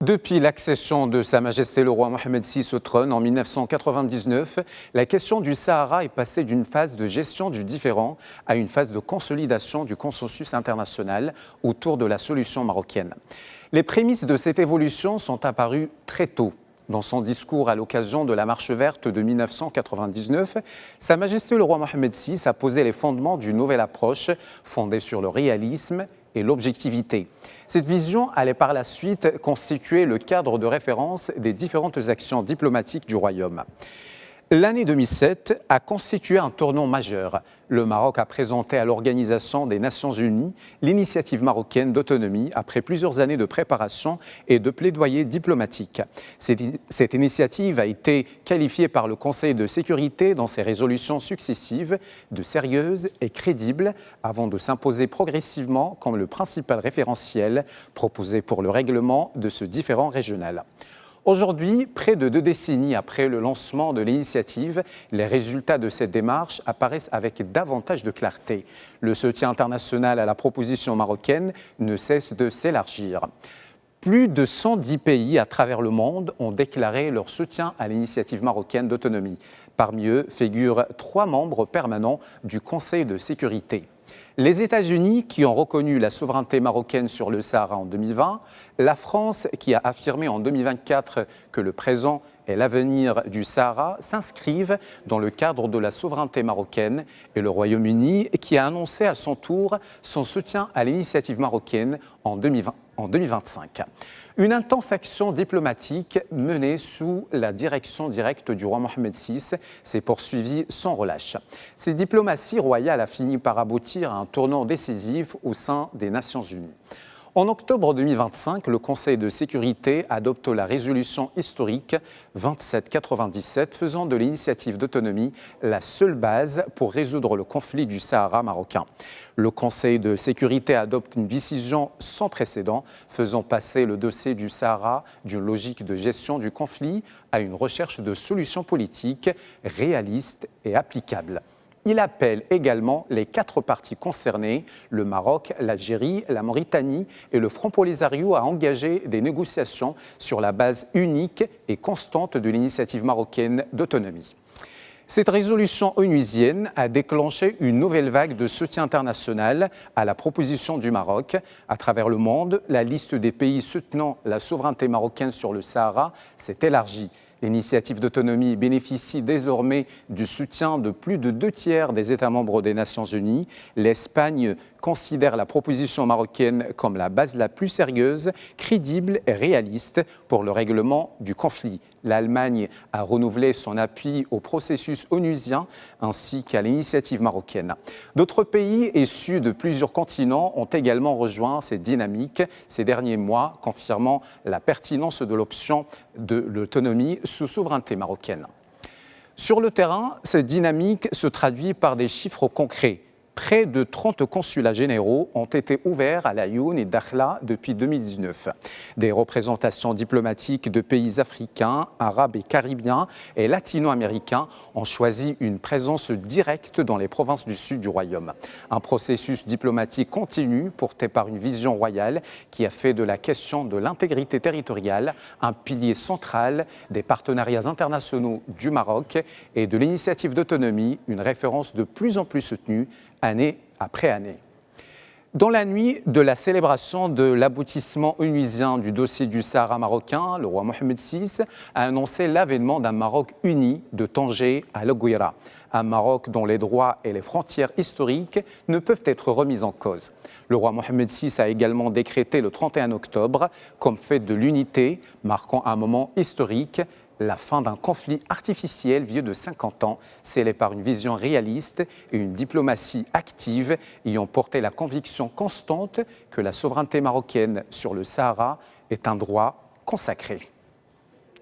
Depuis l'accession de Sa Majesté le roi Mohamed VI au trône en 1999, la question du Sahara est passée d'une phase de gestion du différend à une phase de consolidation du consensus international autour de la solution marocaine. Les prémices de cette évolution sont apparues très tôt. Dans son discours à l'occasion de la Marche verte de 1999, Sa Majesté le roi Mohamed VI a posé les fondements d'une nouvelle approche fondée sur le réalisme et l'objectivité. Cette vision allait par la suite constituer le cadre de référence des différentes actions diplomatiques du royaume. L'année 2007 a constitué un tournant majeur. Le Maroc a présenté à l'Organisation des Nations Unies l'initiative marocaine d'autonomie après plusieurs années de préparation et de plaidoyer diplomatique. Cette initiative a été qualifiée par le Conseil de sécurité dans ses résolutions successives de sérieuse et crédible avant de s'imposer progressivement comme le principal référentiel proposé pour le règlement de ce différend régional. Aujourd'hui, près de 2 décennies après le lancement de l'initiative, les résultats de cette démarche apparaissent avec davantage de clarté. Le soutien international à la proposition marocaine ne cesse de s'élargir. Plus de 110 pays à travers le monde ont déclaré leur soutien à l'initiative marocaine d'autonomie. Parmi eux figurent 3 membres permanents du Conseil de sécurité. Les États-Unis qui ont reconnu la souveraineté marocaine sur le Sahara en 2020, la France qui a affirmé en 2024 que le présent et l'avenir du Sahara s'inscrivent dans le cadre de la souveraineté marocaine et le Royaume-Uni qui a annoncé à son tour son soutien à l'initiative marocaine en 2025. Une intense action diplomatique menée sous la direction directe du roi Mohamed VI s'est poursuivie sans relâche. Cette diplomatie royale a fini par aboutir à un tournant décisif au sein des Nations Unies. En octobre 2025, le Conseil de sécurité adopte la résolution historique 2797 faisant de l'initiative d'autonomie la seule base pour résoudre le conflit du Sahara marocain. Le Conseil de sécurité adopte une décision sans précédent faisant passer le dossier du Sahara d'une logique de gestion du conflit à une recherche de solutions politiques réalistes et applicables. Il appelle également les 4 parties concernées, le Maroc, l'Algérie, la Mauritanie et le Front Polisario à engager des négociations sur la base unique et constante de l'initiative marocaine d'autonomie. Cette résolution onusienne a déclenché une nouvelle vague de soutien international à la proposition du Maroc. À travers le monde, la liste des pays soutenant la souveraineté marocaine sur le Sahara s'est élargie. L'initiative d'autonomie bénéficie désormais du soutien de plus de 2 tiers des États membres des Nations Unies. L'Espagne considère la proposition marocaine comme la base la plus sérieuse, crédible et réaliste pour le règlement du conflit. L'Allemagne a renouvelé son appui au processus onusien ainsi qu'à l'initiative marocaine. D'autres pays issus de plusieurs continents ont également rejoint cette dynamique ces derniers mois, confirmant la pertinence de l'option de l'autonomie sous souveraineté marocaine. Sur le terrain, cette dynamique se traduit par des chiffres concrets. Près de 30 consulats généraux ont été ouverts à Laayoune et Dakhla depuis 2019. Des représentations diplomatiques de pays africains, arabes et caribéens et latino-américains ont choisi une présence directe dans les provinces du sud du royaume. Un processus diplomatique continu porté par une vision royale qui a fait de la question de l'intégrité territoriale un pilier central des partenariats internationaux du Maroc et de l'initiative d'autonomie, une référence de plus en plus soutenue année après année. Dans la nuit de la célébration de l'aboutissement onusien du dossier du Sahara marocain, le roi Mohamed VI a annoncé l'avènement d'un Maroc uni de Tanger à l'Ouguira, un Maroc dont les droits et les frontières historiques ne peuvent être remis en cause. Le roi Mohamed VI a également décrété le 31 octobre comme fête de l'unité, marquant un moment historique, la fin d'un conflit artificiel vieux de 50 ans, scellé par une vision réaliste et une diplomatie active ayant porté la conviction constante que la souveraineté marocaine sur le Sahara est un droit consacré.